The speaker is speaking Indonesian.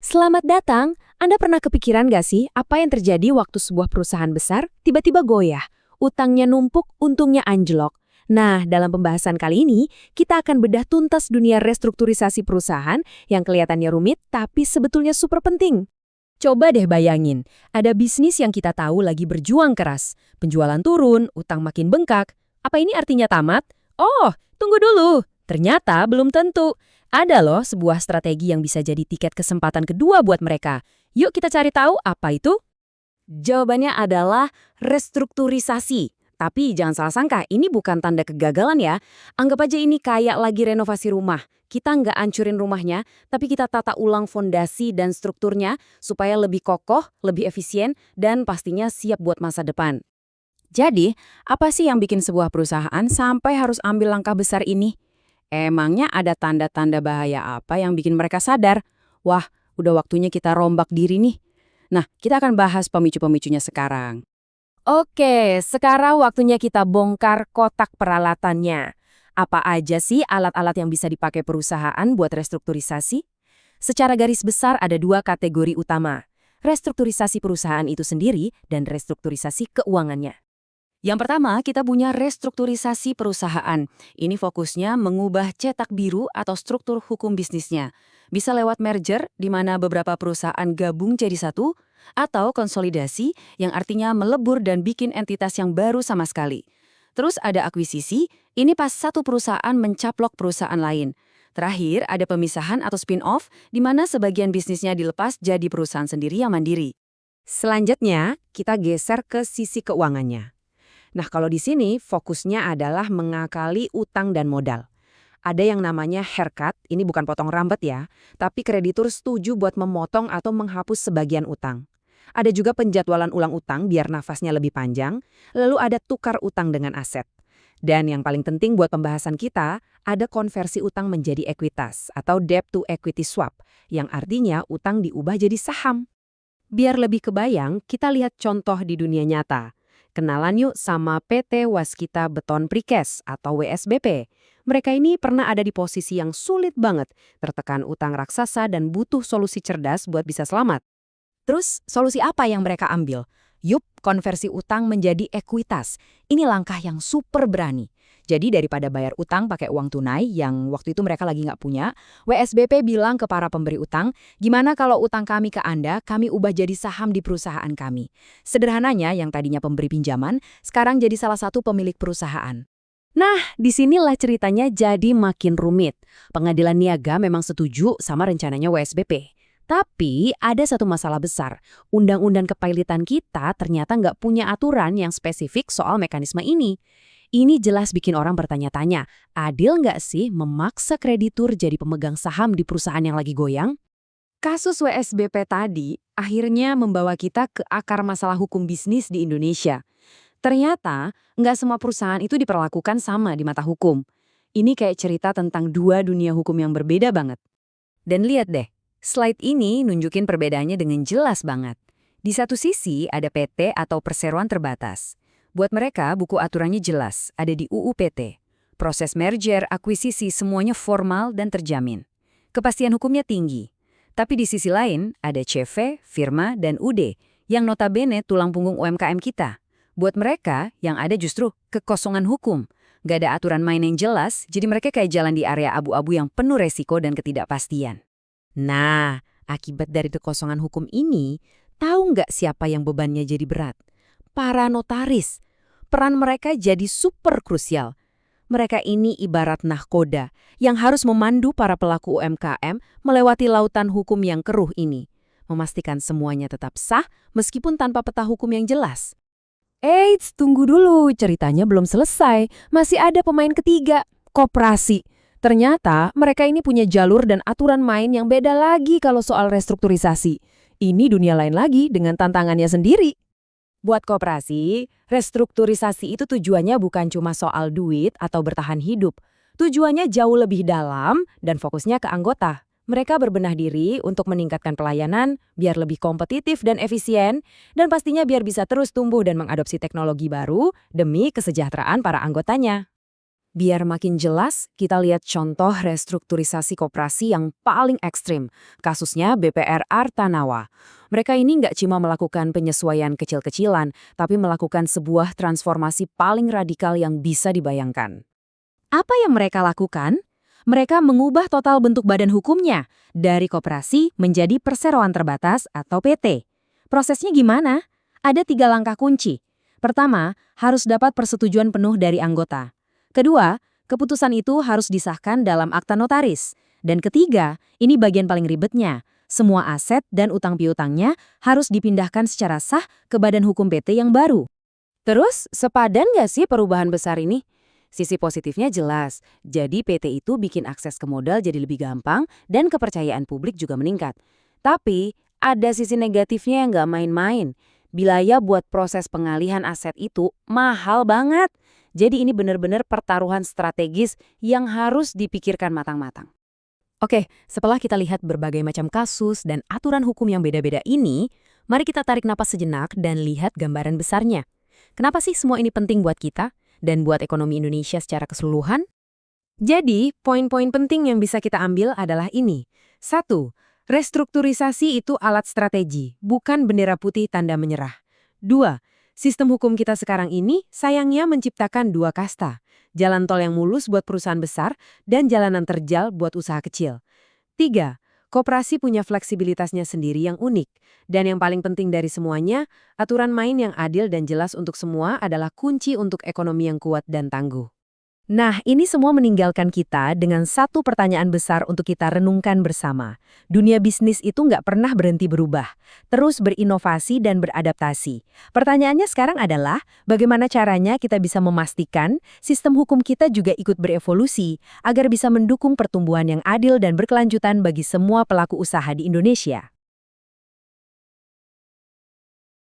Selamat datang. Anda pernah kepikiran gak sih apa yang terjadi waktu sebuah perusahaan besar tiba-tiba goyah? Utangnya numpuk, untungnya anjlok. Nah, dalam pembahasan kali ini, kita akan bedah tuntas dunia restrukturisasi perusahaan yang kelihatannya rumit tapi sebetulnya super penting. Coba deh bayangin, ada bisnis yang kita tahu lagi berjuang keras. Penjualan turun, utang makin bengkak. Apa ini artinya tamat? Oh, tunggu dulu. Ternyata belum tentu. Ada loh sebuah strategi yang bisa jadi tiket kesempatan kedua buat mereka. Yuk kita cari tahu apa itu? Jawabannya adalah restrukturisasi. Tapi jangan salah sangka, ini bukan tanda kegagalan ya. Anggap aja ini kayak lagi renovasi rumah. Kita nggak ancurin rumahnya, tapi kita tata ulang fondasi dan strukturnya supaya lebih kokoh, lebih efisien, dan pastinya siap buat masa depan. Jadi, apa sih yang bikin sebuah perusahaan sampai harus ambil langkah besar ini? Emangnya ada tanda-tanda bahaya apa yang bikin mereka sadar? Wah, udah waktunya kita rombak diri nih. Nah, kita akan bahas pemicu-pemicunya sekarang. Oke, sekarang waktunya kita bongkar kotak peralatannya. Apa aja sih alat-alat yang bisa dipakai perusahaan buat restrukturisasi? Secara garis besar ada dua kategori utama. Restrukturisasi perusahaan itu sendiri dan restrukturisasi keuangannya. Yang pertama, kita punya restrukturisasi perusahaan. Ini fokusnya mengubah cetak biru atau struktur hukum bisnisnya. Bisa lewat merger, di mana beberapa perusahaan gabung jadi satu, atau konsolidasi, yang artinya melebur dan bikin entitas yang baru sama sekali. Terus ada akuisisi, ini pas satu perusahaan mencaplok perusahaan lain. Terakhir, ada pemisahan atau spin-off, di mana sebagian bisnisnya dilepas jadi perusahaan sendiri yang mandiri. Selanjutnya, kita geser ke sisi keuangannya. Nah, kalau di sini fokusnya adalah mengakali utang dan modal. Ada yang namanya haircut, ini bukan potong rambut ya, tapi kreditur setuju buat memotong atau menghapus sebagian utang. Ada juga penjadwalan ulang utang biar nafasnya lebih panjang, lalu ada tukar utang dengan aset. Dan yang paling penting buat pembahasan kita, ada konversi utang menjadi ekuitas atau debt to equity swap, yang artinya utang diubah jadi saham. Biar lebih kebayang, kita lihat contoh di dunia nyata. Kenalan yuk sama PT Waskita Beton Precast atau WSBP. Mereka ini pernah ada di posisi yang sulit banget, tertekan utang raksasa dan butuh solusi cerdas buat bisa selamat. Terus, solusi apa yang mereka ambil? Yup, konversi utang menjadi ekuitas. Ini langkah yang super berani. Jadi daripada bayar utang pakai uang tunai yang waktu itu mereka lagi nggak punya, WSBP bilang ke para pemberi utang, gimana kalau utang kami ke Anda, kami ubah jadi saham di perusahaan kami. Sederhananya yang tadinya pemberi pinjaman, sekarang jadi salah satu pemilik perusahaan. Nah, disinilah ceritanya jadi makin rumit. Pengadilan niaga memang setuju sama rencananya WSBP. Tapi ada satu masalah besar, undang-undang kepailitan kita ternyata nggak punya aturan yang spesifik soal mekanisme ini. Ini jelas bikin orang bertanya-tanya, adil nggak sih memaksa kreditur jadi pemegang saham di perusahaan yang lagi goyang? Kasus WSBP tadi akhirnya membawa kita ke akar masalah hukum bisnis di Indonesia. Ternyata nggak semua perusahaan itu diperlakukan sama di mata hukum. Ini kayak cerita tentang dua dunia hukum yang berbeda banget. Dan lihat deh, slide ini nunjukin perbedaannya dengan jelas banget. Di satu sisi ada PT atau perseroan terbatas. Buat mereka, buku aturannya jelas, ada di UU PT. Proses merger, akuisisi, semuanya formal dan terjamin. Kepastian hukumnya tinggi. Tapi di sisi lain, ada CV, Firma, dan UD, yang notabene tulang punggung UMKM kita. Buat mereka, yang ada justru kekosongan hukum. Gak ada aturan main yang jelas, jadi mereka kayak jalan di area abu-abu yang penuh resiko dan ketidakpastian. Nah, akibat dari kekosongan hukum ini, tahu nggak siapa yang bebannya jadi berat? Para notaris. Peran mereka jadi super krusial. Mereka ini ibarat nahkoda yang harus memandu para pelaku UMKM melewati lautan hukum yang keruh ini. Memastikan semuanya tetap sah meskipun tanpa peta hukum yang jelas. Eits, tunggu dulu, ceritanya belum selesai. Masih ada pemain ketiga, koperasi. Ternyata mereka ini punya jalur dan aturan main yang beda lagi kalau soal restrukturisasi. Ini dunia lain lagi dengan tantangannya sendiri. Buat koperasi, restrukturisasi itu tujuannya bukan cuma soal duit atau bertahan hidup. Tujuannya jauh lebih dalam dan fokusnya ke anggota. Mereka berbenah diri untuk meningkatkan pelayanan, biar lebih kompetitif dan efisien, dan pastinya biar bisa terus tumbuh dan mengadopsi teknologi baru demi kesejahteraan para anggotanya. Biar makin jelas, kita lihat contoh restrukturisasi koperasi yang paling ekstrim. Kasusnya BPRR Tanawa. Mereka ini nggak cuma melakukan penyesuaian kecil-kecilan, tapi melakukan sebuah transformasi paling radikal yang bisa dibayangkan. Apa yang mereka lakukan? Mereka mengubah total bentuk badan hukumnya, dari koperasi menjadi perseroan terbatas atau PT. Prosesnya gimana? Ada 3 langkah kunci. Pertama, harus dapat persetujuan penuh dari anggota. Kedua, keputusan itu harus disahkan dalam akta notaris. Dan ketiga, ini bagian paling ribetnya. Semua aset dan utang piutangnya harus dipindahkan secara sah ke badan hukum PT yang baru. Terus, sepadan nggak sih perubahan besar ini? Sisi positifnya jelas, jadi PT itu bikin akses ke modal jadi lebih gampang dan kepercayaan publik juga meningkat. Tapi, ada sisi negatifnya yang nggak main-main. Biaya buat proses pengalihan aset itu mahal banget. Jadi ini benar-benar pertaruhan strategis yang harus dipikirkan matang-matang. Oke, setelah kita lihat berbagai macam kasus dan aturan hukum yang beda-beda ini, mari kita tarik napas sejenak dan lihat gambaran besarnya. Kenapa sih semua ini penting buat kita dan buat ekonomi Indonesia secara keseluruhan? Jadi, poin-poin penting yang bisa kita ambil adalah ini. 1. Restrukturisasi itu alat strategi, bukan bendera putih tanda menyerah. 2. Sistem hukum kita sekarang ini sayangnya menciptakan 2 kasta. Jalan tol yang mulus buat perusahaan besar dan jalanan terjal buat usaha kecil. 3. Koperasi punya fleksibilitasnya sendiri yang unik. Dan yang paling penting dari semuanya, aturan main yang adil dan jelas untuk semua adalah kunci untuk ekonomi yang kuat dan tangguh. Nah, ini semua meninggalkan kita dengan satu pertanyaan besar untuk kita renungkan bersama. Dunia bisnis itu nggak pernah berhenti berubah, terus berinovasi dan beradaptasi. Pertanyaannya sekarang adalah, bagaimana caranya kita bisa memastikan sistem hukum kita juga ikut berevolusi agar bisa mendukung pertumbuhan yang adil dan berkelanjutan bagi semua pelaku usaha di Indonesia?